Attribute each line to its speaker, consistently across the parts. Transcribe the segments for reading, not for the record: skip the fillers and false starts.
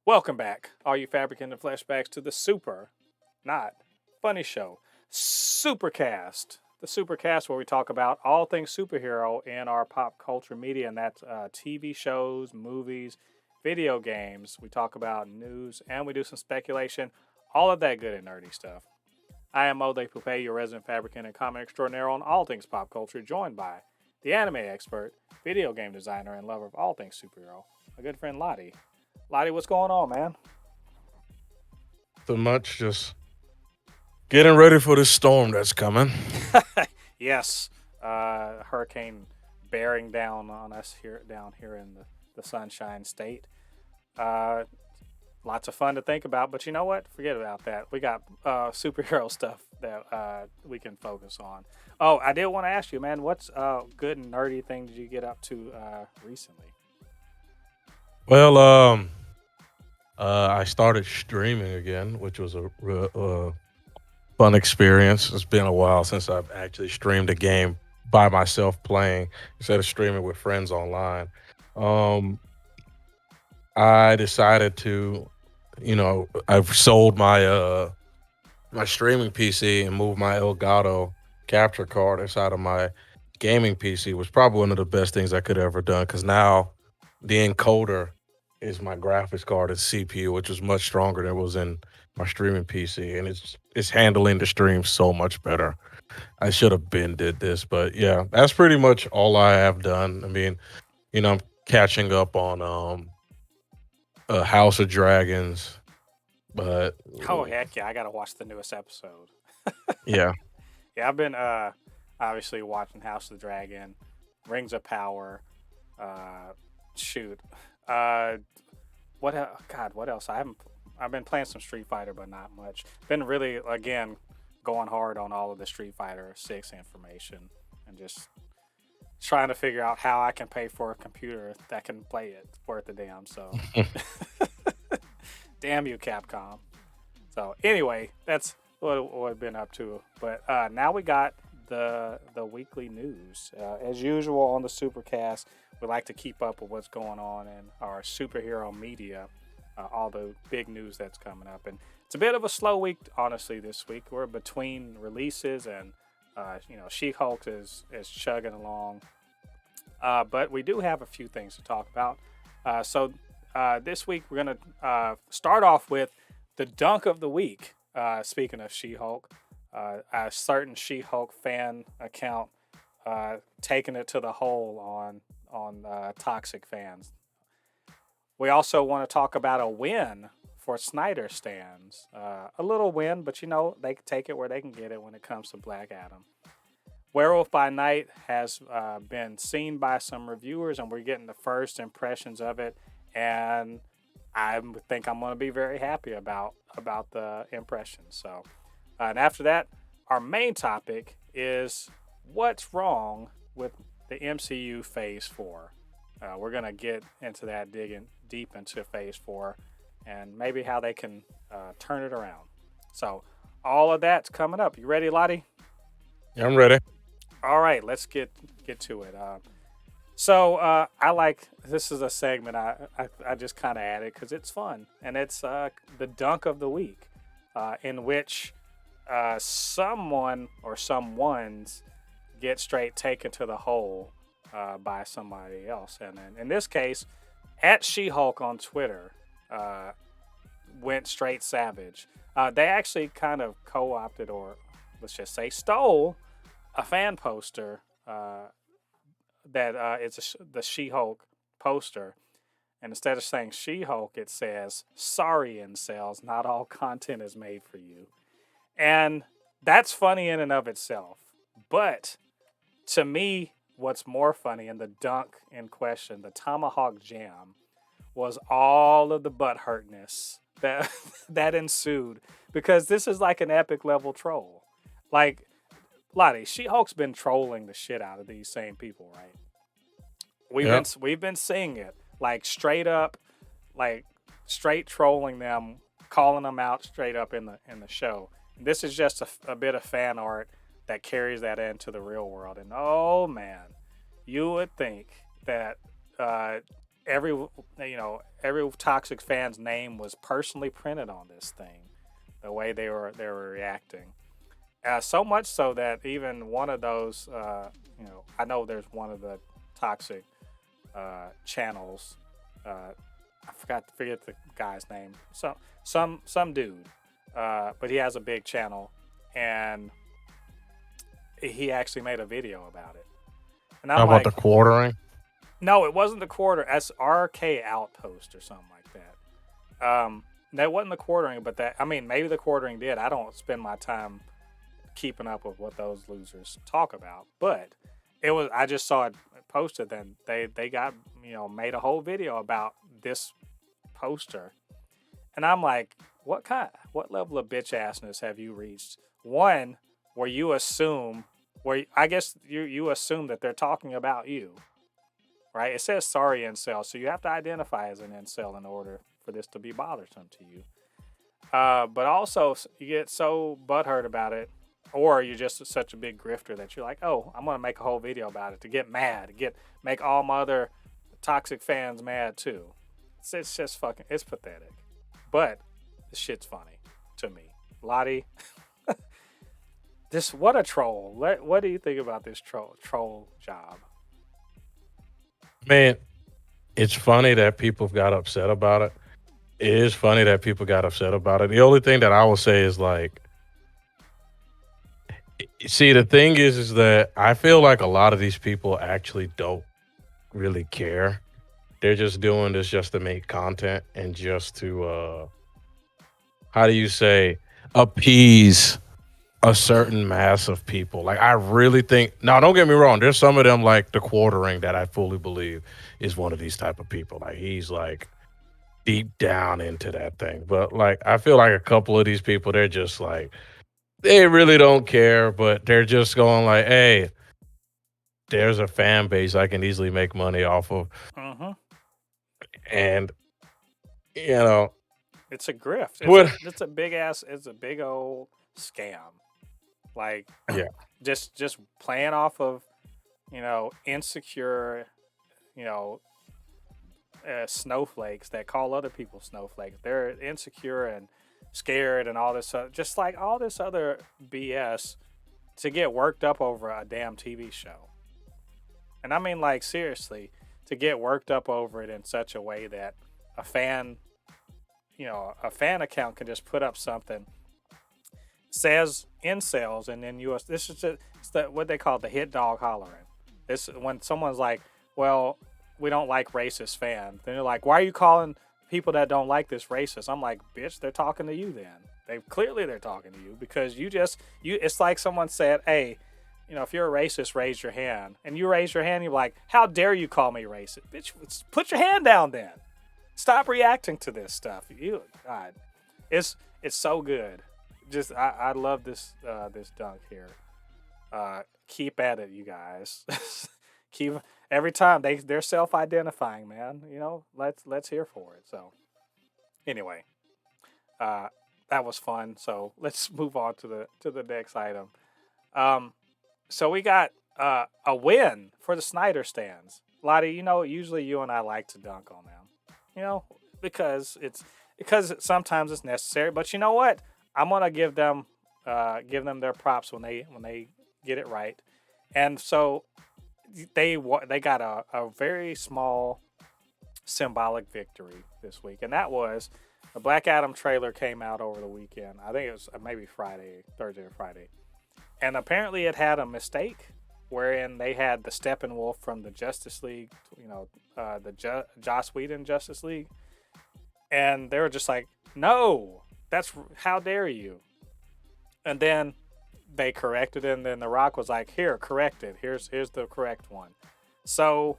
Speaker 1: Welcome back, all you Fabricants and Fleshbags, to the not funny show, Supercast. The Supercast, where we talk about all things superhero in our pop culture media, and that's TV shows, movies, video games. We talk about news, and we do some speculation, all of that good and nerdy stuff. I am Mo De Poupée, your resident fabricant and comic extraordinaire on all things pop culture, joined by the anime expert, video game designer, and lover of all things superhero, my good friend Lottie. Lottie, what's going on, man?
Speaker 2: So much, just getting ready for this storm that's coming.
Speaker 1: Yes, hurricane bearing down on us down here in the Sunshine State. Uh, Lots of fun to think about, but you know what? Forget about that. We got superhero stuff that we can focus on. Oh, I did want to ask you, man, what's good and nerdy thing did you get up to recently?
Speaker 2: Well, I started streaming again, which was a fun experience. It's been a while since I've actually streamed a game by myself playing instead of streaming with friends online. Um, I decided to, I've sold my streaming PC and moved my Elgato capture card inside of my gaming PC. Was probably one of the best things I could ever done because now the encoder is my graphics card and CPU, which is much stronger than it was in my streaming PC, and it's handling the stream so much better. I should have been did this, but yeah, that's pretty much all I have done. I mean, I'm catching up on House of Dragons, but
Speaker 1: Oh heck yeah, I gotta watch the newest episode.
Speaker 2: yeah,
Speaker 1: Yeah, I've been obviously watching House of the Dragon, Rings of Power, uh, shoot, uh, God, what else? I've been playing some Street Fighter, but not much. Been really again going hard on all of the Street Fighter 6 information and just trying to figure out how I can pay for a computer that can play it worth a damn. So, damn you, Capcom. So anyway, that's what I've been up to. But now we got the weekly news. As usual on the Supercast, we like to keep up with what's going on in our superhero media, all the big news that's coming up. And it's a bit of a slow week, honestly, this week. We're between releases, and She-Hulk is chugging along. But we do have a few things to talk about. So this week we're going to start off with the dunk of the week. Speaking of She-Hulk, a certain She-Hulk fan account taking it to the hole on toxic fans. We also want to talk about a win for Snyder stands. A little win, but they can take it where they can get it when it comes to Black Adam. Werewolf by Night has been seen by some reviewers, and we're getting the first impressions of it. And I think I'm going to be very happy about the impressions. So, and after that, our main topic is what's wrong with the MCU Phase 4. We're going to get into that, digging deep into Phase 4, and maybe how they can turn it around. So, all of that's coming up. You ready, Lottie?
Speaker 2: yeah, I'm ready.
Speaker 1: All right, let's get to it. So I like this is a segment I just kind of added because it's fun, and it's the dunk of the week, in which someone or someone's get straight taken to the hole by somebody else, and in this case, at She-Hulk on Twitter went straight savage. They actually kind of co-opted, or let's just say stole, a fan poster that it's the She-Hulk poster, and instead of saying She-Hulk, it says "Sorry, incels, not all content is made for you," and that's funny in and of itself. But to me, what's more funny in the dunk in question, the Tomahawk Jam, was all of the butthurtness that that ensued because this is like an epic level troll, like. Lottie, She-Hulk's been trolling the shit out of these same people, right?
Speaker 2: Yep.
Speaker 1: We've been seeing it, like straight up, like straight trolling them, calling them out straight up in the show. This is just a bit of fan art that carries that into the real world. And oh man, you would think that every every toxic fan's name was personally printed on this thing. The way they were reacting, so much so that even one of those, I know there's one of the toxic channels. I forget the guy's name. Some dude, but he has a big channel, and he actually made a video about it. And
Speaker 2: How
Speaker 1: I'm
Speaker 2: about the
Speaker 1: like,
Speaker 2: quartering?
Speaker 1: no, it wasn't the quarter. That's RK Outpost or something like that. That wasn't the quartering, but that, I mean, maybe the quartering did. I don't spend my time keeping up with what those losers talk about, but it was. I just saw it posted. Then they got made a whole video about this poster, and I'm like, what level of bitch assness have you reached? One, where you assume, I guess you assume that they're talking about you, right? It says sorry incel, so you have to identify as an incel in order for this to be bothersome to you. But also, you get so butthurt about it, or you're just such a big grifter that you're like, oh, I'm gonna make a whole video about it to get mad, make all my other toxic fans mad too. It's just fucking, it's pathetic. But the shit's funny to me. Lottie, this, what a troll. What do you think about this troll job?
Speaker 2: Man, it's funny that people got upset about it. It is funny that people got upset about it. The only thing that I will say is like, see, the thing is that I feel like a lot of these people actually don't really care. They're just doing this just to make content and just to how do you say, appease a certain mass of people. Like I really think, now don't get me wrong, there's some of them like the quartering that I fully believe is one of these type of people. Like he's like deep down into that thing. But like I feel like a couple of these people, they're just like they really don't care, but they're just going like, hey, there's a fan base I can easily make money off of.
Speaker 1: Mm-hmm.
Speaker 2: And you know,
Speaker 1: It's a grift.
Speaker 2: what
Speaker 1: It's a big ass. It's a big old scam. Like,
Speaker 2: yeah.
Speaker 1: just playing off of, insecure, you know, snowflakes that call other people snowflakes. They're insecure and scared and all this, just like all this other BS to get worked up over a damn TV show. And I mean, like, seriously, to get worked up over it in such a way that a fan, a fan account can just put up something, says incels, and then this is just, it's what they call the hit dog hollering. This, when someone's like, well, we don't like racist fans, then they're like, why are you calling people that don't like this racist? I'm like, bitch, they're talking to you then. They're talking to you because it's like someone said, hey, if you're a racist, raise your hand. And you raise your hand, you're like, how dare you call me racist? Bitch, put your hand down then. Stop reacting to this stuff. God, it's so good. Just I love this this dunk here. Keep at it, you guys. Keep, every time they're self-identifying, man. Let's hear for it. So anyway, that was fun. So let's move on to the next item. So we got a win for the Snyder stands. Lottie, usually you and I like to dunk on them. Because sometimes it's necessary. But you know what? I'm gonna give them their props when they get it right. And so they got a very small symbolic victory this week, and that was the Black Adam trailer came out over the weekend. I think it was maybe Thursday or Friday. And apparently it had a mistake wherein they had the Steppenwolf from the Justice League, the Joss Whedon Justice League. And they were just like, no, how dare you? And then they corrected it, and then The Rock was like, here, correct it. Here's the correct one. So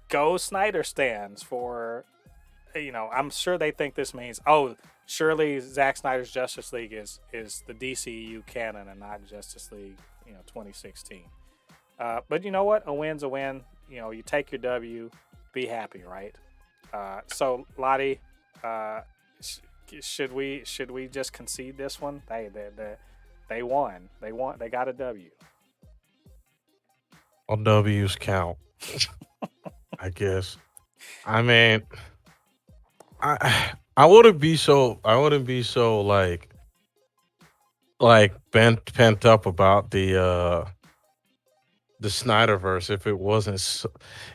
Speaker 1: go Snyder stands for, I'm sure they think this means, oh, surely Zack Snyder's Justice League is the DCEU canon and not Justice League, 2016. But you know what? A win's a win. You take your W, be happy, right? So Lottie, should we just concede this one? They won. They got a W.
Speaker 2: All W's count. I guess. I mean, I wouldn't be so like bent pent up about the Snyderverse if it wasn't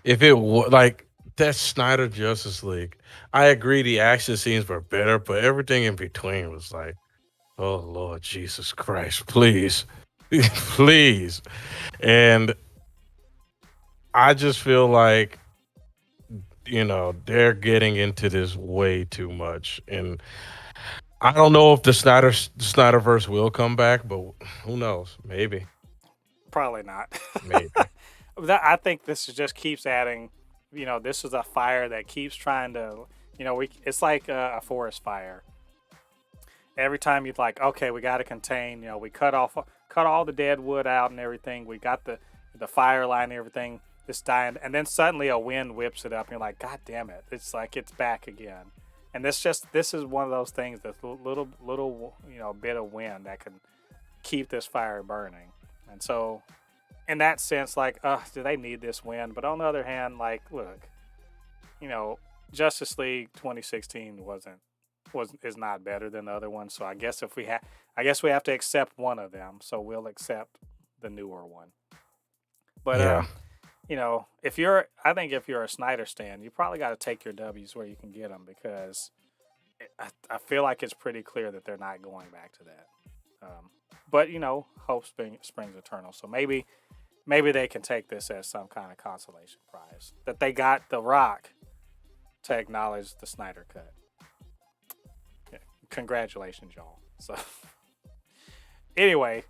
Speaker 2: if it was like that Snyder Justice League. I agree the action scenes were better, but everything in between was like, oh Lord Jesus Christ, please, please. And I just feel like they're getting into this way too much, and I don't know if the Snyderverse will come back, but who knows? Maybe,
Speaker 1: Probably not.
Speaker 2: maybe.
Speaker 1: I think just keeps adding. This is a fire that keeps trying to. It's like a forest fire. Every time you're like, okay, we got to contain. We cut all the dead wood out and everything. We got the fire line and everything. It's dying, and then suddenly a wind whips it up, and you're like, God damn it! It's like it's back again. And this is one of those things that's little bit of wind that can keep this fire burning. And so, in that sense, like, do they need this wind? But on the other hand, like, look, you know, Justice League 2016 is not better than the other one. So I guess we have to accept one of them. So we'll accept the newer one. But
Speaker 2: Yeah,
Speaker 1: I think if you're a Snyder stan, you probably got to take your W's where you can get them because I feel like it's pretty clear that they're not going back to that. But hope springs eternal. So maybe they can take this as some kind of consolation prize that they got The Rock to acknowledge the Snyder cut. Yeah, congratulations, y'all. So anyway,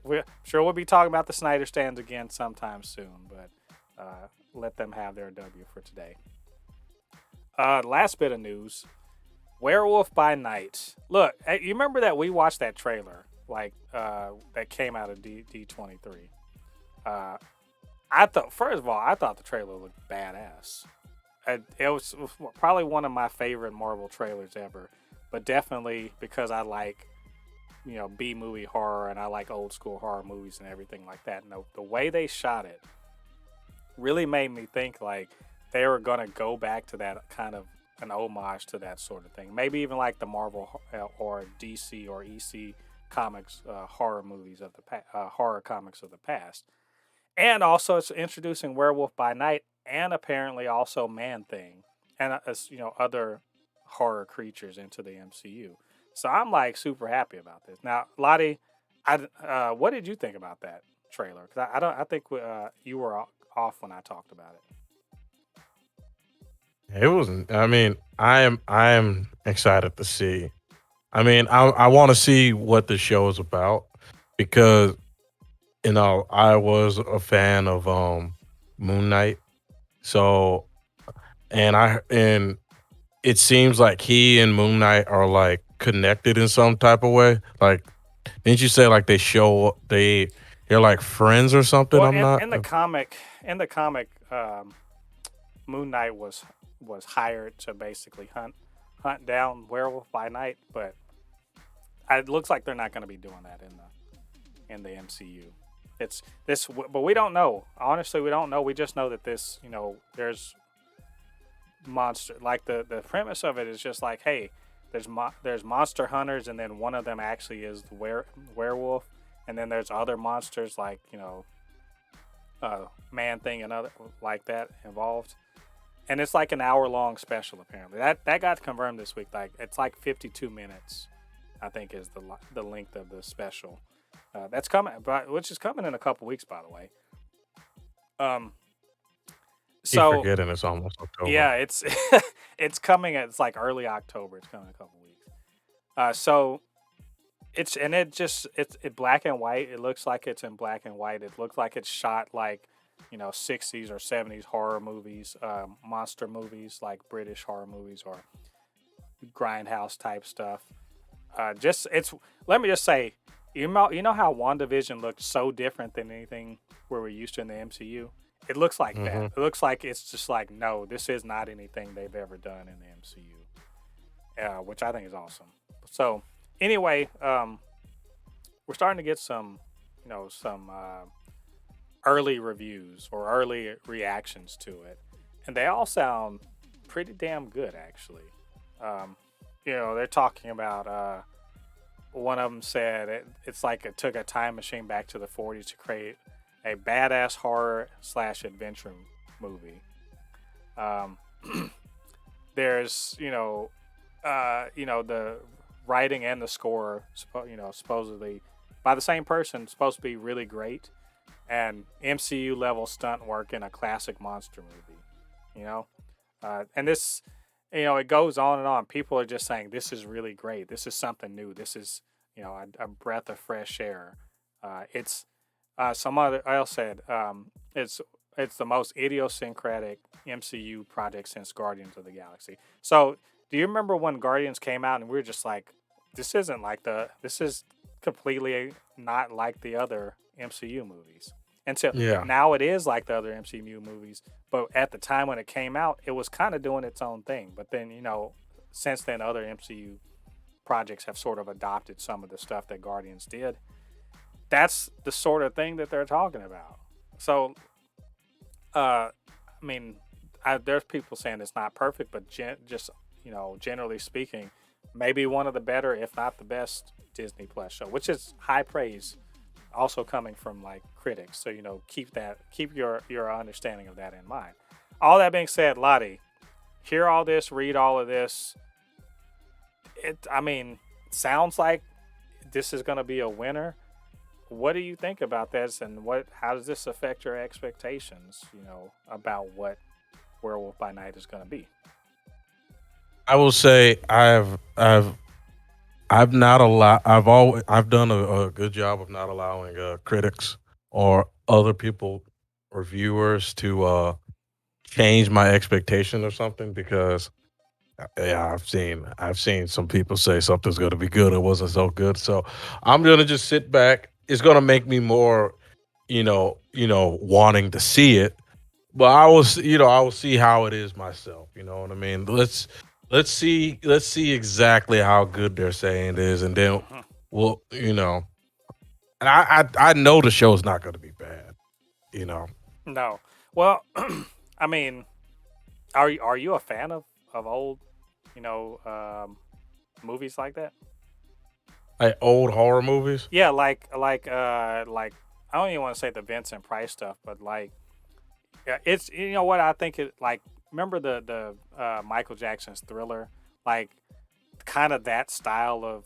Speaker 1: we're sure we'll be talking about the Snyder stands again sometime soon, but let them have their W for today. Last bit of news: Werewolf by Night. Look, you remember that we watched that trailer, like that came out of D23. I thought, first of all, I thought the trailer looked badass. It was probably one of my favorite Marvel trailers ever, but definitely because I like B movie horror and I like old school horror movies and everything like that. And the way they shot it really made me think like they were gonna go back to that kind of an homage to that sort of thing. Maybe even like the Marvel or DC or EC comics horror movies of horror comics of the past. And also, it's introducing Werewolf by Night and apparently also Man Thing and other horror creatures into the MCU. So I'm like super happy about this. Now, Lottie, what did you think about that trailer? Because I think you were off when I talked about it.
Speaker 2: it wasn't. I mean, I am excited to see. I mean, I want to see what the show is about because I was a fan of Moon Knight. So and it seems like he and Moon Knight are like connected in some type of way. Like, didn't you say like they're like friends or something?
Speaker 1: Well,
Speaker 2: I'm not.
Speaker 1: in the comic, Moon Knight was hired to basically hunt down Werewolf by Night, but it looks like they're not going to be doing that in the MCU. It's this, but we don't know. Honestly, we don't know. We just know that this, there's monster. Like the premise of it is just like, hey, there's monster hunters, and then one of them actually is the werewolf, and then there's other monsters like Man Thing and other like that involved. And it's like an hour-long special. Apparently, that got confirmed this week. Like it's like 52 minutes, I think, is the length of the special. That's coming, which is coming in a couple weeks, by the way.
Speaker 2: Keep
Speaker 1: So
Speaker 2: forgetting it's almost October.
Speaker 1: yeah, it's it's coming. It's like early October. It's coming in a couple weeks. So it's black and white. It looks like it's in black and white. It looks like it's shot like 60s or 70s horror movies, monster movies like British horror movies or grindhouse type stuff. Just it's let me just say, you know how WandaVision looked so different than anything where we're used to in the MCU. It looks like that.
Speaker 2: Hmm.
Speaker 1: It looks like it's just like no, this is not anything they've ever done in the MCU, which I think is awesome. So anyway, we're starting to get some early reviews or early reactions to it. and they all sound pretty damn good actually. Um, they're talking about one of them said it's like it took a time machine back to the 40s to create a badass horror slash adventure movie. Um, there's the writing and the score supposedly by the same person supposed to be really great and MCU level stunt work in a classic monster movie. You know, and this, it goes on and on. People are just saying this is really great. This is something new. This is a breath of fresh air. It's some other else said it's the most idiosyncratic MCU project since Guardians of the Galaxy. So, do you remember when Guardians came out and we were just like, this is completely not like the other MCU movies. And so
Speaker 2: Yeah.
Speaker 1: now it is like the other MCU movies, but at the time when it came out, it was kind of doing its own thing. But then, since then, other MCU projects have sort of adopted some of the stuff that Guardians did. That's the sort of thing that they're talking about. So, I mean, there's people saying it's not perfect, but just generally speaking, maybe one of the better, if not the best, Disney Plus show, which is high praise, also coming from like critics. So keep your understanding of that in mind. All that being said, Lottie, hear all this, read all of this. I mean, sounds like this is going to be a winner. What do you think about this, and how does this affect your expectations? About what Werewolf by Night is going to be.
Speaker 2: I will say I've not allowed. I've done a good job of not allowing critics or other people, reviewers, to change my expectation of something, because yeah, I've seen some people say something's going to be good. It wasn't so good, so I'm gonna just sit back. It's gonna make me more, wanting to see it. But I will see how it is myself. You know what I mean? Let's see exactly how good they're saying it is, and then
Speaker 1: Mhm.
Speaker 2: we'll, and I know the show's not going to be bad. You know,
Speaker 1: No, well, I mean, are you a fan of old, you know, um, movies like that?
Speaker 2: like old horror movies.
Speaker 1: Yeah, like I don't even want to say the Vincent Price stuff, but like yeah, it's what I think it like. Remember the Michael Jackson's Thriller, like kind of that style of,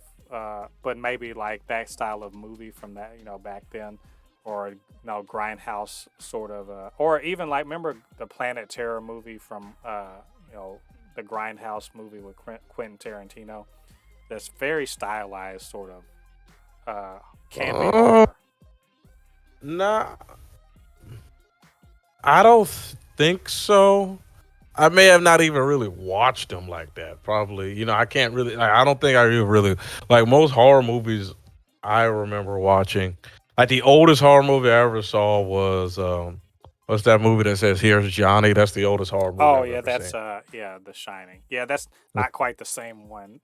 Speaker 1: but maybe like that style of movie from that back then, or Grindhouse sort of, or even like remember the Planet Terror movie from you know the Grindhouse movie with Quentin Tarantino. That's very stylized, sort of campy
Speaker 2: Uh,
Speaker 1: horror.
Speaker 2: nah, I don't think so. I may have not even really watched them like that. Probably, I can't really. I don't think I even really like most horror movies. I remember watching, like the oldest horror movie I ever saw was what's that movie that says "Here's Johnny"? That's the oldest horror movie
Speaker 1: Oh
Speaker 2: I've
Speaker 1: yeah,
Speaker 2: ever
Speaker 1: that's
Speaker 2: seen.
Speaker 1: The Shining. Yeah, that's not quite the same one.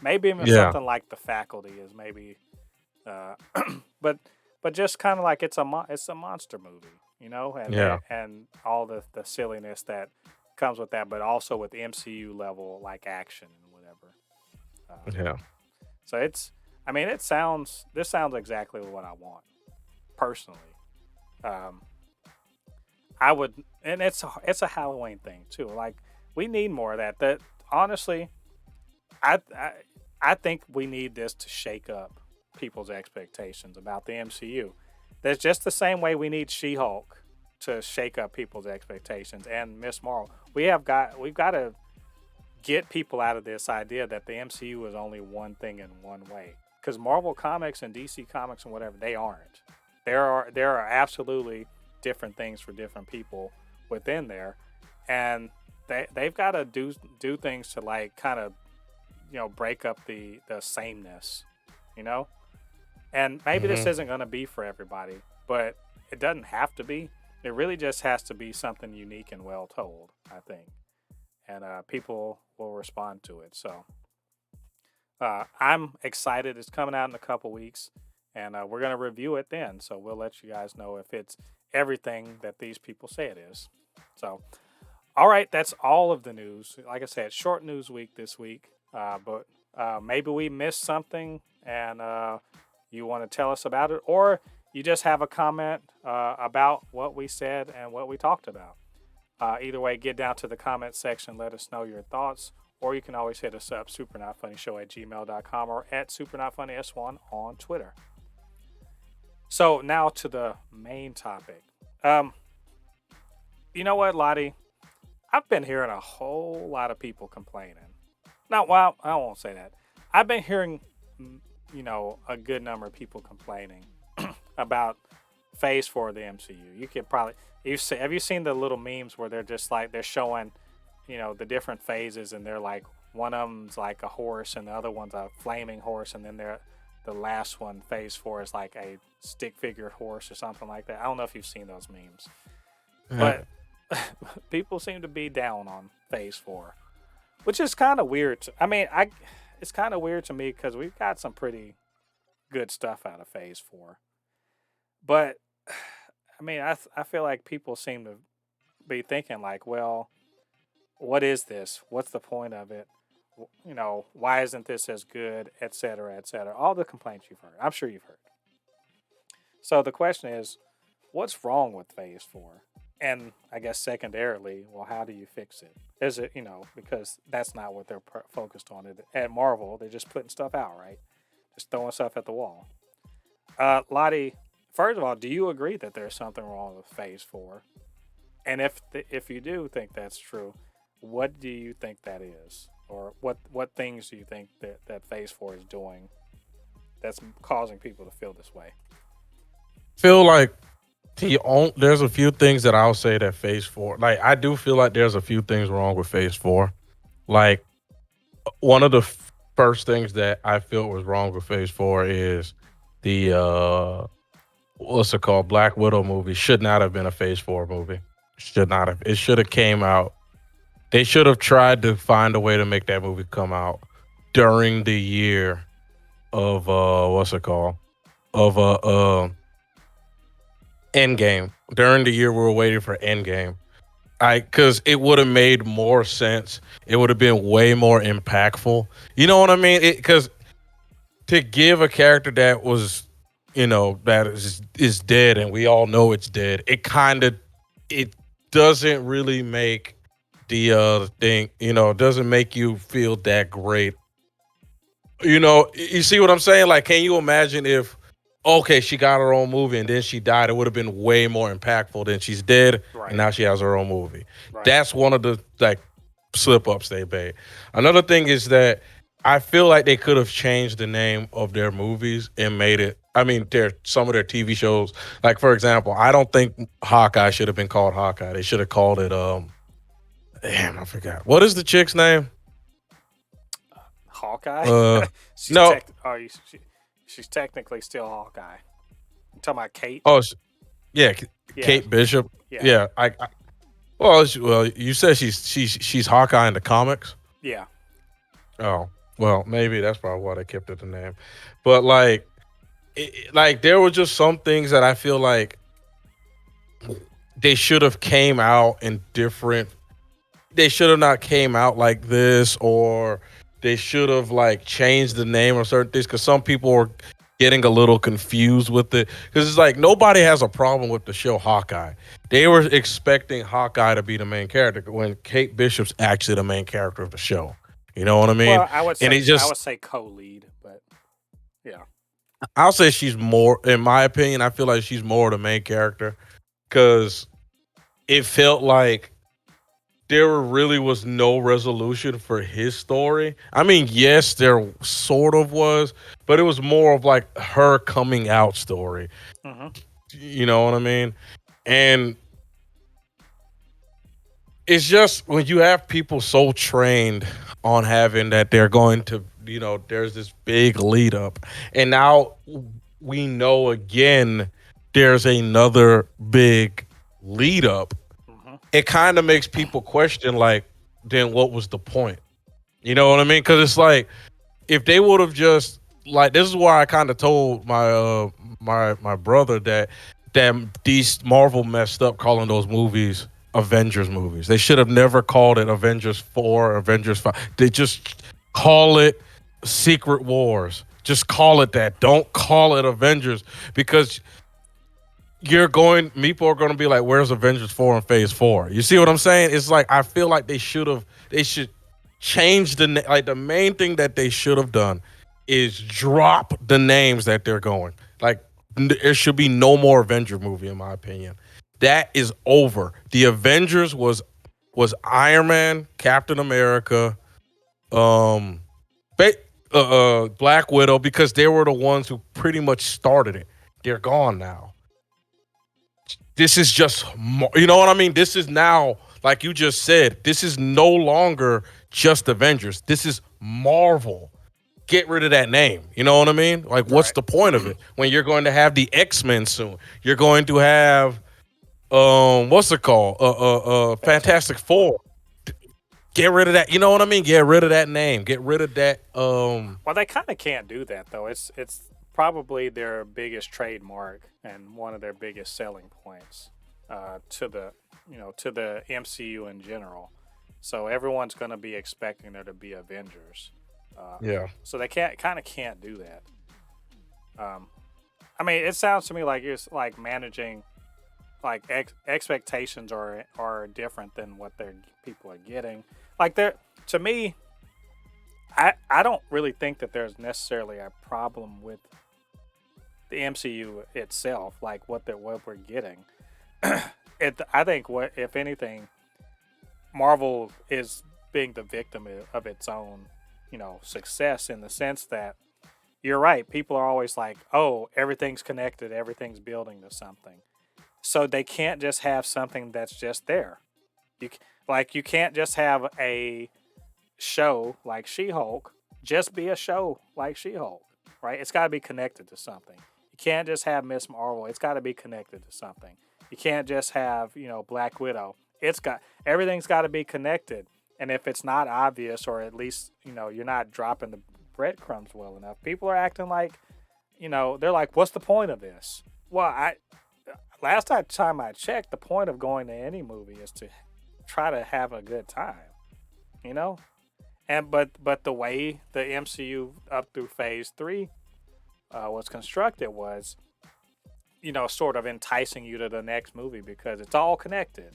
Speaker 1: Maybe even
Speaker 2: Yeah,
Speaker 1: something like The Faculty is maybe, uh, but just kind of like it's a monster movie, and
Speaker 2: yeah,
Speaker 1: all the silliness that comes with that, but also with MCU level like action and whatever. Um,
Speaker 2: yeah.
Speaker 1: so I mean, this sounds exactly what I want personally. Um, I would, and it's a Halloween thing too. Like we need more of that. That honestly, I I, I think we need this to shake up people's expectations about the MCU. That's just the same way we need She-Hulk to shake up people's expectations and Miss Marvel. We've got to get people out of this idea that the MCU is only one thing in one way. Because Marvel Comics and DC Comics and whatever, they aren't. There are absolutely different things for different people within there, and they've got to do things to like kind of break up the sameness, you know. And maybe this
Speaker 2: Hmm.
Speaker 1: isn't going to be for everybody, but it doesn't have to be. It really just has to be something unique and well told, I think, and people will respond to it. So I'm excited. It's coming out in a couple weeks, and we're going to review it then. So we'll let you guys know if it's everything that these people say it is. So, All right, that's all of the news. Like I said, short news week this week, but maybe we missed something and you want to tell us about it, or you just have a comment about what we said and what we talked about. Either way, get down to the comment section, let us know your thoughts, or you can always hit us up, supernotfunnyshow@gmail.com or at supernotfunnys1 on Twitter. So now to the main topic. You know what, Lottie? I've been hearing a whole lot of people complaining. Now, well, I won't say that. I've been hearing, a good number of people complaining about Phase 4 of the MCU. You could probably, have you seen the little memes where they're just like, they're showing, the different phases, and they're like, one of them's like a horse and the other one's a flaming horse, and then the last one, Phase 4, is like a stick figure horse or something like that. I don't know if you've seen those memes. But people seem to be down on Phase 4, which is kind of weird. It's kind of weird to me because we've got some pretty good stuff out of Phase 4. But, I feel like people seem to be thinking like, well, what is this? What's the point of it? Why isn't this as good, et cetera, et cetera. All the complaints you've heard. I'm sure you've heard. So the question is, what's wrong with Phase 4? And I guess secondarily, well, how do you fix it? Is it, because that's not what they're focused on. At Marvel, they're just putting stuff out, right? Just throwing stuff at the wall. Lottie, first of all, do you agree that there's something wrong with Phase 4? And if you do think that's true, what do you think that is? Or what things do you think that Phase 4 is doing that's causing people to feel this way?
Speaker 2: Feel like there's a few things that I'll say that Phase 4, like, I do feel like there's a few things wrong with Phase 4. Like, one of the first things that I feel was wrong with Phase 4 is the what's it called, Black Widow movie should not have been a Phase 4 movie. Should not have. It should have came out. They should have tried to find a way to make that movie come out during the year of what's it called, of Endgame. During the year we were waiting for Endgame. Because it would have made more sense. It would have been way more impactful. You know what I mean? Because to give a character that was, that is dead, and we all know it's dead, it doesn't really make the thing, doesn't make you feel that great. You see what I'm saying? Like, can you imagine if, okay, she got her own movie and then she died? It would have been way more impactful than she's dead,
Speaker 1: right,
Speaker 2: and now she has her own movie.
Speaker 1: Right.
Speaker 2: That's one of the slip-ups they made. Another thing is that I feel like they could have changed the name of their movies and made it, some of their TV shows. Like, for example, I don't think Hawkeye should have been called Hawkeye. They should have called it, damn, I forgot. What is the chick's name?
Speaker 1: Hawkeye?
Speaker 2: No.
Speaker 1: She's technically still Hawkeye. You talking about Kate?
Speaker 2: Oh, yeah, Kate Bishop. Yeah. Well, you said she's Hawkeye in the comics.
Speaker 1: Yeah.
Speaker 2: Oh, well, maybe that's probably why they kept it the name. But there were just some things that I feel like they should have came out in different. They should have not came out like this, or they should have changed the name of certain things, because some people were getting a little confused with it. Because it's like, nobody has a problem with the show Hawkeye. They were expecting Hawkeye to be the main character when Kate Bishop's actually the main character of the show. You know what I mean?
Speaker 1: Well, I would say co-lead, but yeah.
Speaker 2: I'll say she's more, in my opinion, I feel like she's more the main character, because it felt like there really was no resolution for his story. Yes, there sort of was, but it was more of her coming out story.
Speaker 1: Mm-hmm.
Speaker 2: You know what I mean? And it's just, when you have people so trained on having that, they're going to, there's this big lead up, and now we know again there's another big lead up. It kind of makes people question, then what was the point? You know what I mean? Because it's if they would have just, this is why I kind of told my brother that these Marvel messed up calling those movies Avengers movies. They should have never called it Avengers 4, Avengers 5. They just call it Secret Wars. Just call it that. Don't call it Avengers because people are going to be like, where's Avengers 4 and Phase 4? You see what I'm saying? It's like, I feel like they should change like the main thing that they should have done is drop the names that they're going. Like, there should be no more Avenger movie, in my opinion. That is over. The Avengers Iron Man, Captain America, um, Black Widow, because they were the ones who pretty much started it. They're gone now. This is just, you know what I mean? This is now, like you just said, this is no longer just Avengers. This is Marvel. Get rid of that name. You know what I mean? Like, what's
Speaker 1: Right.
Speaker 2: the point of it when you're going to have the X-Men soon? You're going to have, what's it called? Fantastic Four. Get rid of that. You know what I mean? Get rid of that name. Get rid of that.
Speaker 1: Well, they kind of can't do that though. It's probably their biggest trademark and one of their biggest selling points to the MCU in general. So everyone's going to be expecting there to be Avengers.
Speaker 2: Yeah.
Speaker 1: So they can't do that. I mean, it sounds to me like it's like managing, like expectations are different than what people are getting. Like to me, I don't really think that there's necessarily a problem with the MCU itself, like what we're getting. I think what if anything, Marvel is being the victim of its own, success in the sense that you're right. People are always like, "Oh, everything's connected, everything's building to something." So they can't just have something that's just there. You can't just have a show like She-Hulk just be a show like She-Hulk, right? It's got to be connected to something. You can't just have Miss Marvel. It's got to be connected to something. You can't just have, Black Widow. Everything's got to be connected. And if it's not obvious, or at least, you're not dropping the breadcrumbs well enough, people are acting like, they're like, what's the point of this? Well, last time I checked, the point of going to any movie is to try to have a good time, And but the way the MCU up through Phase 3 was constructed was, sort of enticing you to the next movie because it's all connected.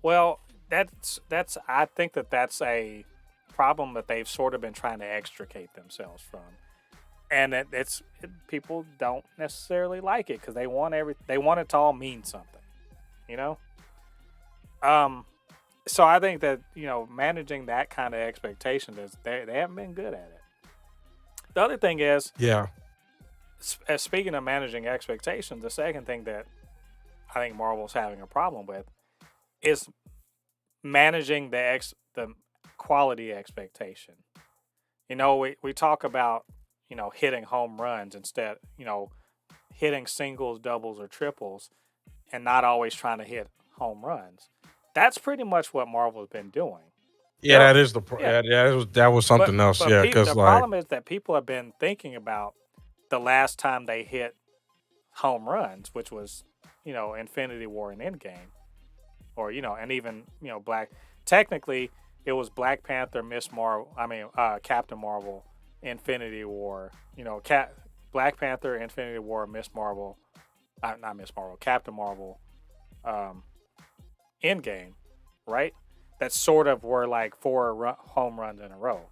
Speaker 1: Well, I think that's a problem that they've sort of been trying to extricate themselves from, and people don't necessarily like it because they want it to all mean something, you know. So I think that managing that kind of expectation is they haven't been good at it. The other thing is,
Speaker 2: Yeah.
Speaker 1: speaking of managing expectations, the second thing that I think Marvel's having a problem with is managing the quality expectation. We talk about hitting home runs instead, hitting singles, doubles, or triples, and not always trying to hit home runs. That's pretty much what Marvel's been doing.
Speaker 2: Yeah,
Speaker 1: They're-
Speaker 2: that is
Speaker 1: yeah,
Speaker 2: that was something else.
Speaker 1: but
Speaker 2: Yeah, because
Speaker 1: the
Speaker 2: like,
Speaker 1: problem is that people have been thinking about the last time they hit home runs, which was Infinity War and Endgame, or and even Black. Technically, it was Black Panther, Miss Marvel. I mean, Captain Marvel, Infinity War. Black Panther, Infinity War, Miss Marvel, not Miss Marvel, Captain Marvel, Endgame, right? That sort of were like four home runs in a row.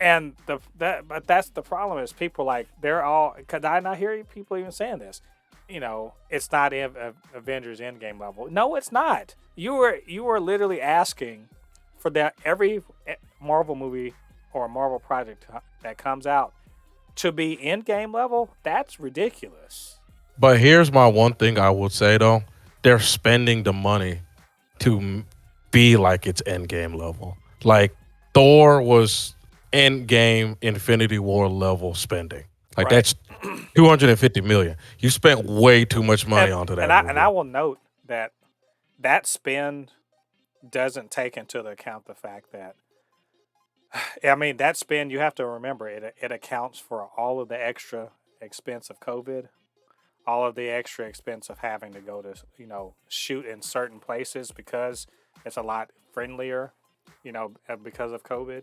Speaker 1: And but that's the problem is people like they're all because I not hear people even saying this. It's not Avengers Endgame level. No, it's not. You were literally asking for that every Marvel movie or Marvel project that comes out to be Endgame level. That's ridiculous.
Speaker 2: but here's my one thing I would say though: they're spending the money to be like it's Endgame level. Like Thor was Endgame Infinity War level spending. Like
Speaker 1: Right.
Speaker 2: that's 250 million. You spent way too much money onto that movie.
Speaker 1: And I will note that spend doesn't take into account the fact that I mean that spend you have to remember it accounts for all of the extra expense of COVID, all of the extra expense of having to go to, shoot in certain places because it's a lot friendlier, because of COVID.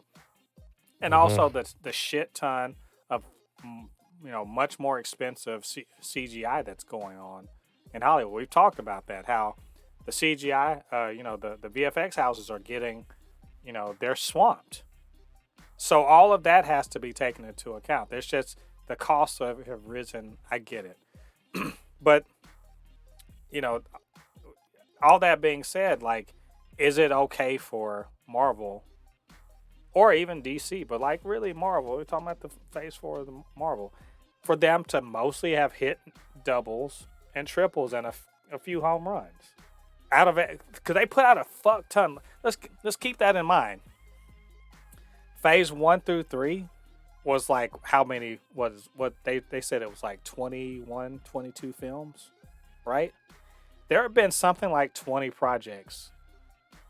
Speaker 1: And
Speaker 2: Hmm.
Speaker 1: also the shit ton of, much more expensive CGI that's going on in Hollywood. We've talked about that, how the CGI, the VFX houses are getting, they're swamped. So all of that has to be taken into account. There's just the costs have risen. I get it. But, you know, all that being said, like, is it okay for Marvel or even DC, but like really Marvel, we're talking about the phase four of the Marvel, for them to mostly have hit doubles and triples and a few home runs out of it, because they put out a fuck ton. Let's keep that in mind. Phase 1 through 3 was like how many was what they said it was like 21, 22 films, right? There have been something like 20 projects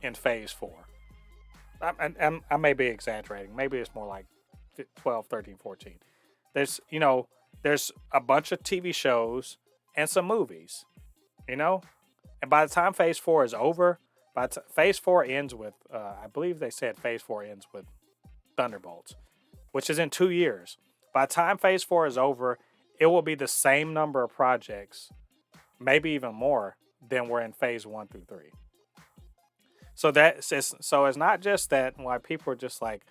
Speaker 1: in phase 4. I may be exaggerating. Maybe it's more like 12, 13, 14. There's, there's a bunch of TV shows and some movies, you know? And by the time phase 4 is over, phase 4 ends with, I believe they said phase 4 ends with Thunderbolts, which is in 2 years. By the time phase 4 is over, it will be the same number of projects, maybe even more, than were in phase 1 through 3. So it's not just that why people are just like,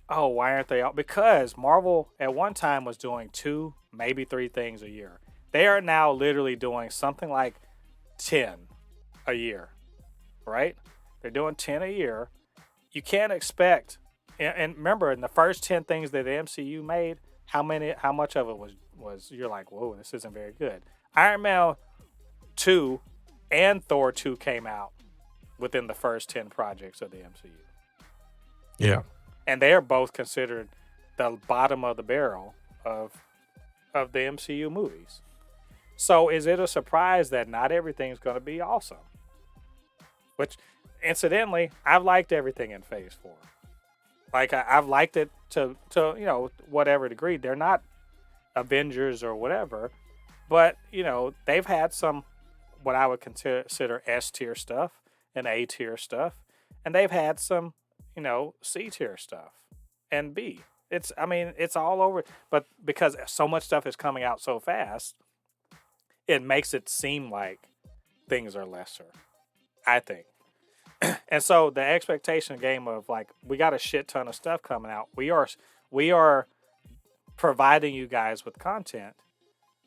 Speaker 1: oh, why aren't they out? Because Marvel at one time was doing 2, maybe 3 things a year. They are now literally doing something like 10 a year, right? They're doing 10 a year. You can't expect, and remember, in the first 10 things that the MCU made, how much of it was you're like, whoa, this isn't very good. Iron Man 2 and Thor 2 came out within the first 10 projects of the MCU.
Speaker 2: Yeah.
Speaker 1: And they are both considered the bottom of the barrel of the MCU movies. So is it a surprise that not everything's going to be awesome? Which, incidentally, I've liked everything in Phase 4. Like, I've liked it to whatever degree. They're not Avengers or whatever, but, they've had some, what I would consider S tier stuff and A tier stuff. And they've had some, C tier stuff and B. It's all over. But because so much stuff is coming out so fast, it makes it seem like things are lesser, I think. And so the expectation game of like, we got a shit ton of stuff coming out. We are providing you guys with content,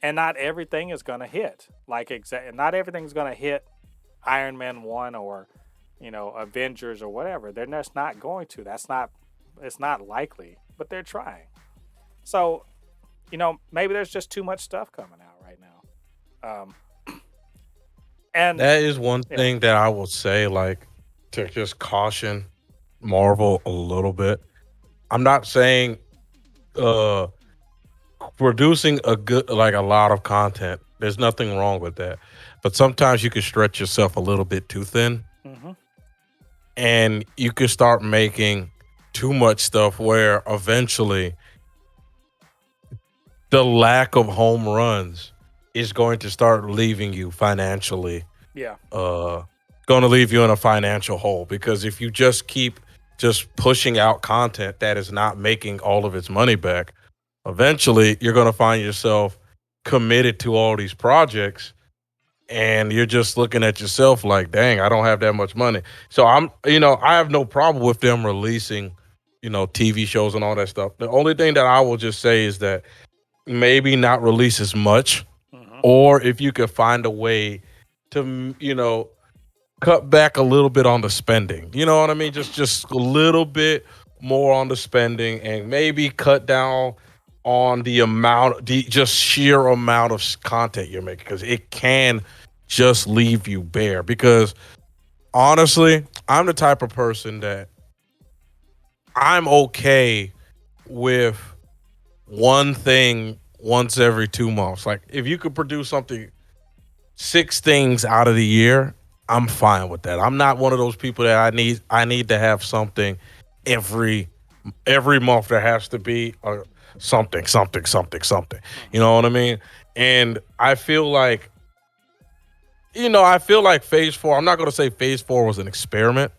Speaker 1: and not everything is going to hit. Like not everything's going to hit Iron Man 1 or Avengers or whatever. They're just not going to. It's not likely, but they're trying. So, maybe there's just too much stuff coming out right now. And
Speaker 2: That is one
Speaker 1: yeah,
Speaker 2: thing that I will say, like, to just caution Marvel a little bit. I'm not saying uh producing a lot of content. There's nothing wrong with that. But sometimes you can stretch yourself a little bit too thin,
Speaker 1: hmm
Speaker 2: and you can start making too much stuff where eventually the lack of home runs is going to start leaving you financially,
Speaker 1: yeah,
Speaker 2: uh going to leave you in a financial hole, because if you just keep just pushing out content that is not making all of its money back, eventually you're going to find yourself committed to all these projects, and you're just looking at yourself like, dang, I don't have that much money. So I have no problem with them releasing, TV shows and all that stuff. The only thing that I will just say is that maybe not release as much,
Speaker 1: hmm
Speaker 2: or if you could find a way to, cut back a little bit on the spending. You know what I mean? Just a little bit more on the spending, and maybe cut down on the just sheer amount of content you're making, because it can just leave you bare. Because honestly, I'm the type of person that I'm okay with one thing once every 2 months. Like, if you could produce something 6 things out of the year, I'm fine with that. I'm not one of those people that I need to have something every every month. There has to be something, something, something, something. You
Speaker 1: hmm
Speaker 2: know what I mean? And I feel like, I feel like Phase 4, I'm not going to say Phase 4 was an experiment,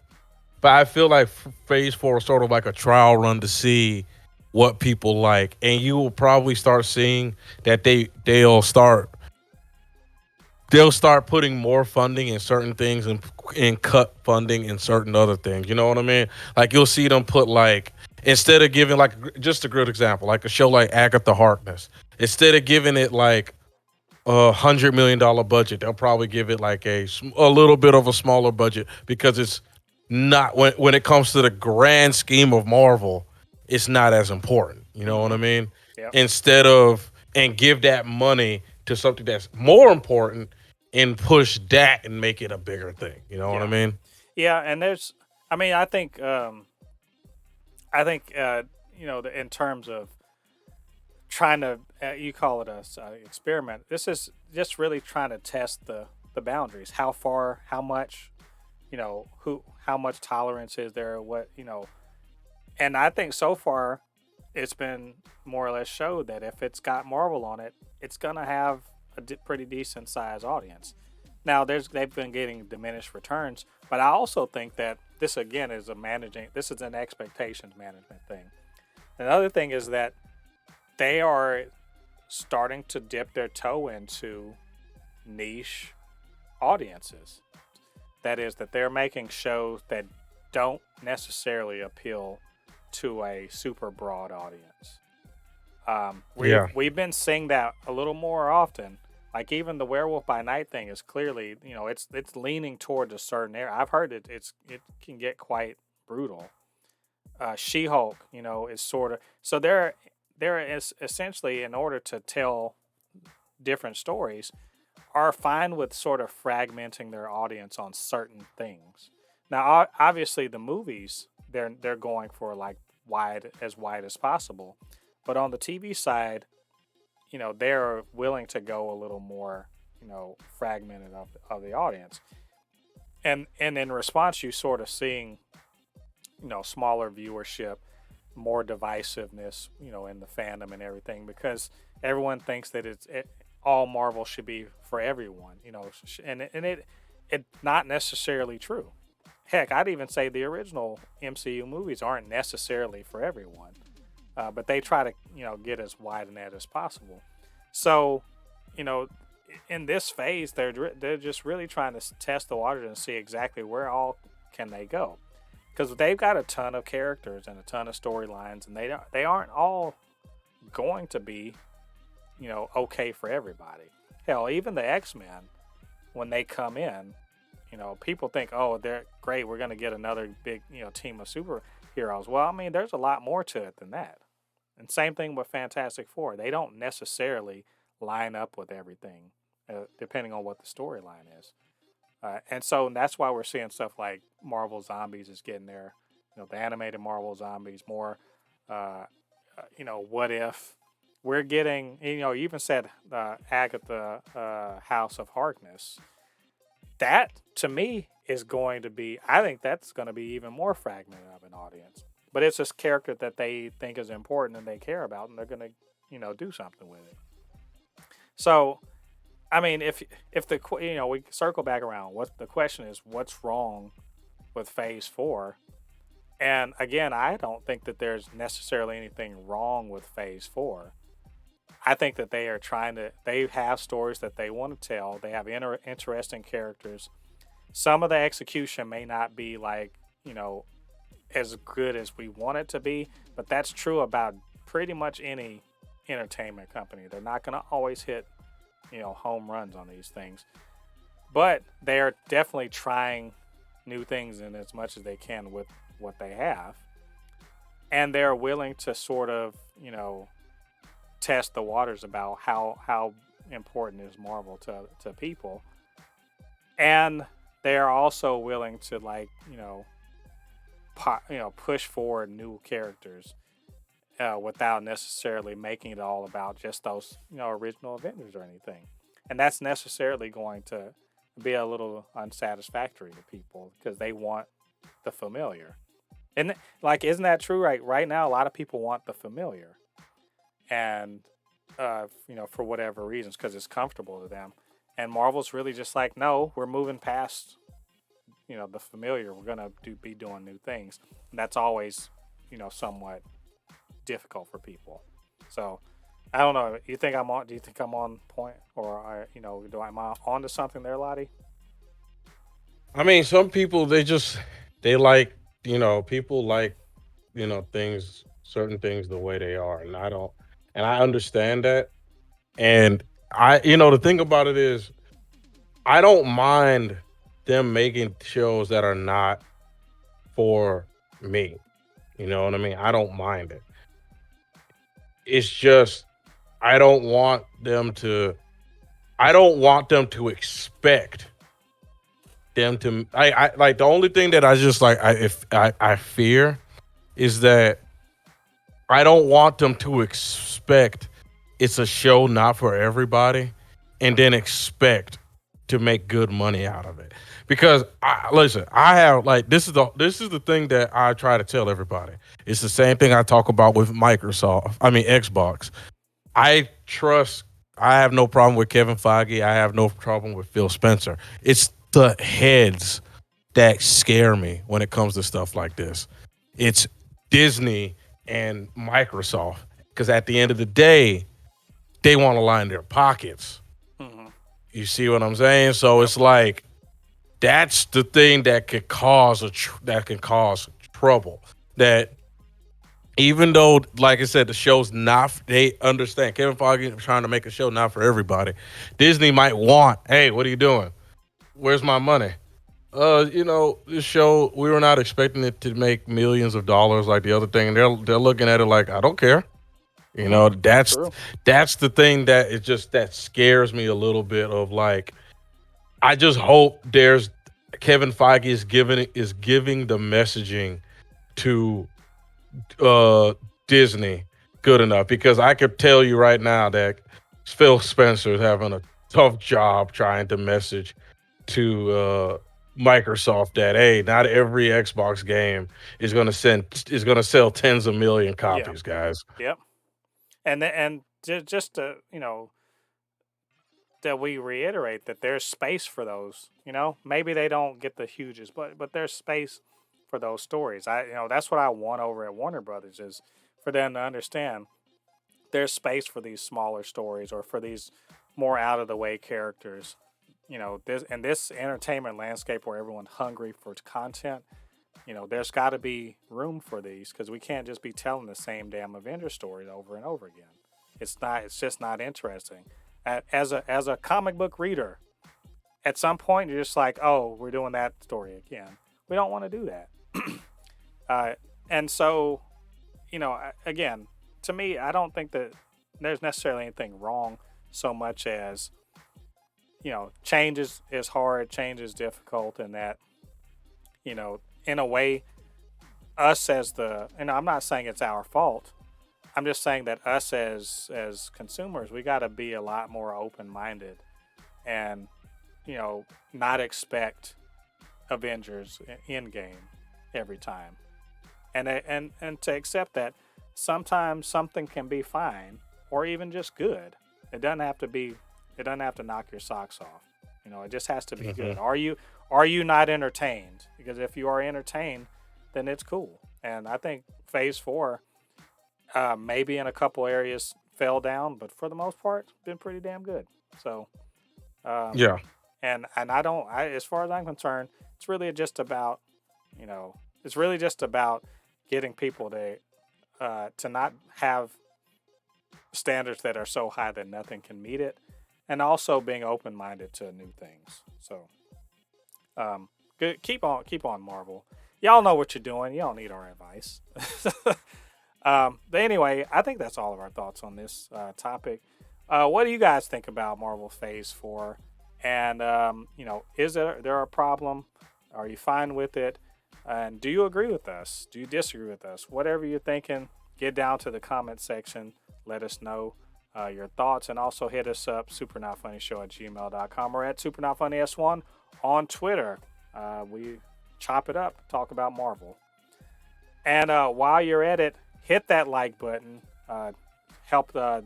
Speaker 2: but I feel like Phase 4 was sort of like a trial run to see what people like. And you will probably start seeing that they'll start putting more funding in certain things and cut funding in certain other things. You know what I mean? Like you'll see them put like, instead of giving like, just a good example, like a show like Agatha Harkness, instead of giving it like $100 million budget, they'll probably give it like a little bit of a smaller budget because it's not, when it comes to the grand scheme of Marvel, it's not as important. You know what I mean?
Speaker 1: Yep.
Speaker 2: Instead of, and give that money to something that's more important and push that and make it a bigger thing. You know what I
Speaker 1: Yeah.
Speaker 2: mean?
Speaker 1: Yeah, and there's, I mean, I think in terms of trying to, you call it a experiment. This is just really trying to test the boundaries. How far, how much, how much tolerance is there? And I think so far, it's been more or less showed that if it's got Marvel on it, it's gonna have a pretty decent sized audience. Now, they've been getting diminished returns, but I also think that this again is this is an expectations management thing. Another thing is that they are starting to dip their toe into niche audiences. That is, that they're making shows that don't necessarily appeal to a super broad audience.
Speaker 2: Yeah.
Speaker 1: We've been seeing that a little more often. Like even the Werewolf by Night thing is clearly, it's leaning towards a certain area. I've heard it can get quite brutal. She-Hulk, is sort of, so there is essentially, in order to tell different stories, are fine with sort of fragmenting their audience on certain things. Now, obviously, the movies they're going for like wide as possible, but on the TV side, they're willing to go a little more, fragmented of the audience, and in response, you sort of seeing, smaller viewership, more divisiveness, in the fandom and everything, because everyone thinks that all Marvel should be for everyone, and it not necessarily true. Heck, I'd even say the original MCU movies aren't necessarily for everyone, but they try to get as wide a net as possible. So, you know, in this phase, they're just really trying to test the waters and see exactly where all can they go, because they've got a ton of characters and a ton of storylines, and they aren't all going to be okay for everybody. Hell, even the X-Men, when they come in, people think, oh, they're great, we're going to get another big team of superheroes. Well, I mean, there's a lot more to it than that. And same thing with Fantastic Four. They don't necessarily line up with everything, depending on what the storyline is. And so that's why we're seeing stuff like Marvel Zombies is getting there. The animated Marvel Zombies, more, What If. We're getting, you even said Agatha House of Harkness. That, to me, is going to be, I think that's going to be even more fragmented of an audience. But it's this character that they think is important and they care about, and they're going to, do something with it. So, I mean, if we circle back around, what the question is, what's wrong with Phase 4? And again, I don't think that there's necessarily anything wrong with Phase 4. I think that they have stories that they want to tell. They have interesting characters. Some of the execution may not be like, as good as we want it to be, but that's true about pretty much any entertainment company. They're not going to always hit, home runs on these things, but they're definitely trying new things in as much as they can with what they have. And they're willing to sort of, test the waters about how important is Marvel to people. And they're also willing to push forward new characters without necessarily making it all about just those original Avengers or anything. And that's necessarily going to be a little unsatisfactory to people because they want the familiar. And isn't that true? Right now, a lot of people want the familiar. And for whatever reasons, because it's comfortable to them. And Marvel's really just like, no, we're moving past, the familiar. We're gonna be doing new things. And that's always, somewhat difficult for people. So I don't know. You think I'm on? Do you think I'm on point, or am I on to something there, Lottie?
Speaker 2: I mean, some people they like people like things certain things the way they are, and I don't, and I understand that. And the thing about it is, I don't mind them making shows that are not for me. You know what I mean? I don't mind it. It's just I don't want them to. I don't want them to expect them to. I like the only thing that I just like. I fear is that I don't want them to expect it's a show not for everybody, and then expect to make good money out of it. Because listen, I have like this is the thing that I try to tell everybody. It's the same thing I talk about with Microsoft. I mean Xbox. I trust. I have no problem with Kevin Feige. I have no problem with Phil Spencer. It's the heads that scare me when it comes to stuff like this. It's Disney and Microsoft because at the end of the day, they want to line their pockets.
Speaker 1: Mm-hmm.
Speaker 2: You see what I'm saying? So
Speaker 1: Yep.
Speaker 2: it's like that's the thing that could cause that can cause trouble. That even though, like I said, the show's not, they understand. Kevin Feige is trying to make a show not for everybody. Disney might want, hey, what are you doing? Where's my money? This show we were not expecting it to make millions of dollars like the other thing. And they're looking at it like I don't care.
Speaker 1: Mm-hmm.
Speaker 2: That's
Speaker 1: True.
Speaker 2: that's the thing that it just that scares me a little bit of like I just hope there's Kevin Feige is giving the messaging to Disney good enough because I could tell you right now that Phil Spencer is having a tough job trying to message to Microsoft that hey, not every Xbox game is gonna sell tens of million
Speaker 1: Yeah.
Speaker 2: copies, guys.
Speaker 1: Yep. And just to that we reiterate that there's space for those. Maybe they don't get the hugest, but there's space for those stories. That's what I want over at Warner Brothers is for them to understand there's space for these smaller stories or for these more out of the way characters. This entertainment landscape where everyone's hungry for content. There's got to be room for these because we can't just be telling the same damn Avenger stories over and over again. It's not. It's just not interesting. As a comic book reader, at some point you're just like, oh, we're doing that story again. We don't want to do that. uh, and so, again, to me, I don't think that there's necessarily anything wrong so much as change is hard, change is difficult, and that in a way, us as and I'm not saying it's our fault. I'm just saying that us as consumers, we got to be a lot more open minded, and not expect Avengers in game every time, and to accept that sometimes something can be fine or even just good. It doesn't have to be. It doesn't have to knock your socks off. It just has to be
Speaker 2: Hmm.
Speaker 1: good. Are you not entertained? Because if you are entertained, then it's cool. And I think Phase Four, maybe in a couple areas fell down, but for the most part, been pretty damn good. So, um,
Speaker 2: Yeah.
Speaker 1: and I don't. As far as I'm concerned, it's really just about, you know, it's really just about getting people to not have standards that are so high that nothing can meet it, and also being open minded to new things. So, good. Keep on, Marvel. Y'all know what you're doing. You don't need our advice. But anyway, I think that's all of our thoughts on this topic. What do you guys think about Marvel Phase Four? And is there a problem? Are you fine with it? And do you agree with us? Do you disagree with us? Whatever you're thinking, get down to the comment section. Let us know your thoughts, and also hit us up, supernotfunnyshow@gmail.com, or at supernotfunnys1 on Twitter. We chop it up, talk about Marvel. And while you're at it, hit that like button. help the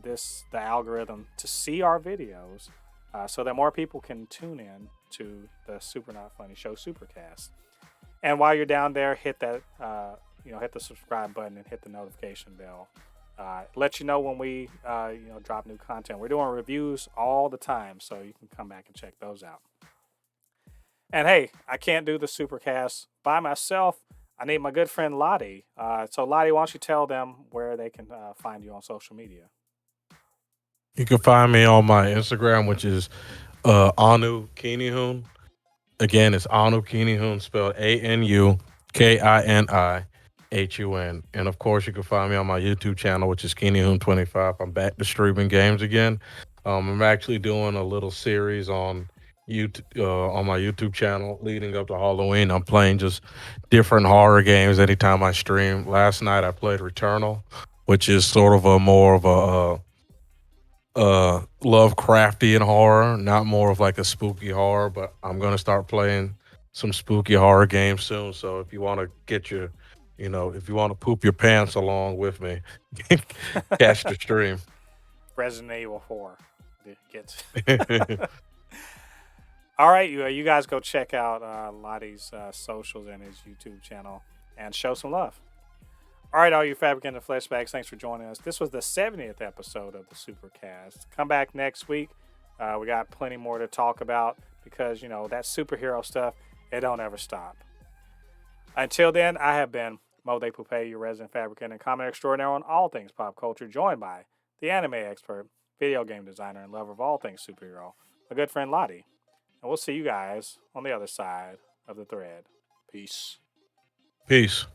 Speaker 1: algorithm to see our videos, so that more people can tune in to the Super Not Funny Show Supercast. And while you're down there, hit that hit the subscribe button and hit the notification bell. Let you know when we drop new content. We're doing reviews all the time, so you can come back and check those out. And hey, I can't do the Supercast by myself. I need my good friend Lottie. So Lottie, why don't you tell them where they can find you on social media?
Speaker 2: You can find me on my Instagram, which is Anu Kinihun. Again, it's Anu Kinihun, spelled ANUKINIHUN. And of course, you can find me on my YouTube channel, which is Kinihun25. I'm back to streaming games again. I'm actually doing a little series on YouTube on my YouTube channel leading up to Halloween. I'm playing just different horror games anytime I stream. Last night I played Returnal, which is sort of a more of a Lovecraftian horror, not more of like a spooky horror, but I'm gonna start playing some spooky horror games soon. So if you want to get your, if you want to poop your pants along with me, catch the stream.
Speaker 1: Resident Evil 4 gets. All right, you guys go check out Lottie's socials and his YouTube channel and show some love. All right, all you Fabricants and Fleshbags, thanks for joining us. This was the 70th episode of the Supercast. Come back next week. We got plenty more to talk about because, that superhero stuff, it don't ever stop. Until then, I have been Mo De Poupée, your resident fabricant and comment extraordinaire on all things pop culture, joined by the anime expert, video game designer, and lover of all things superhero, my good friend Lottie. And we'll see you guys on the other side of the thread. Peace.
Speaker 2: Peace.